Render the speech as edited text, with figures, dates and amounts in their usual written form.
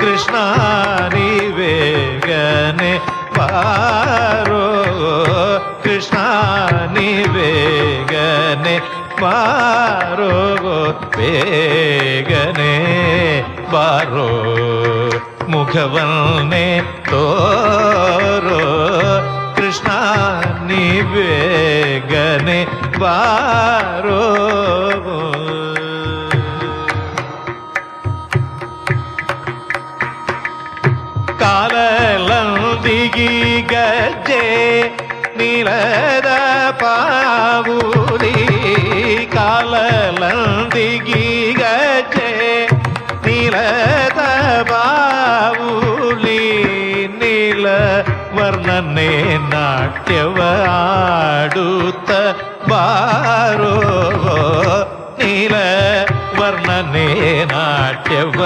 ಕೃಷ್ಣ ನಿವೇಗನೆ ಬಾರೋ ಕೃಷ್ಣ ನಿವೇಗನೆ ಬಾರೋ ಬೇಗನೆ ಬಾರೋ ಮುಖವನ್ನೇ ತೋರೋ ಕೃಷ್ಣ ನಿವೇಗನೆ ಬಾರೋ ಕಾಲಲಂದಿಗಿ ಗಜ್ಜೆ ನೀಲದ ಪಾವುಲಿ ಕಾಲಲಂದಿಗಿ ಗಜ್ಜೆ ನೀಲದ ಬಾವುಲಿ ನೀಲ ವರ್ಣನೆ ನಾಟ್ಯವ ಆಡುತ್ತ ಬಾರೋ ನೀಲ ವರ್ಣನೆ ನಾಟ್ಯವ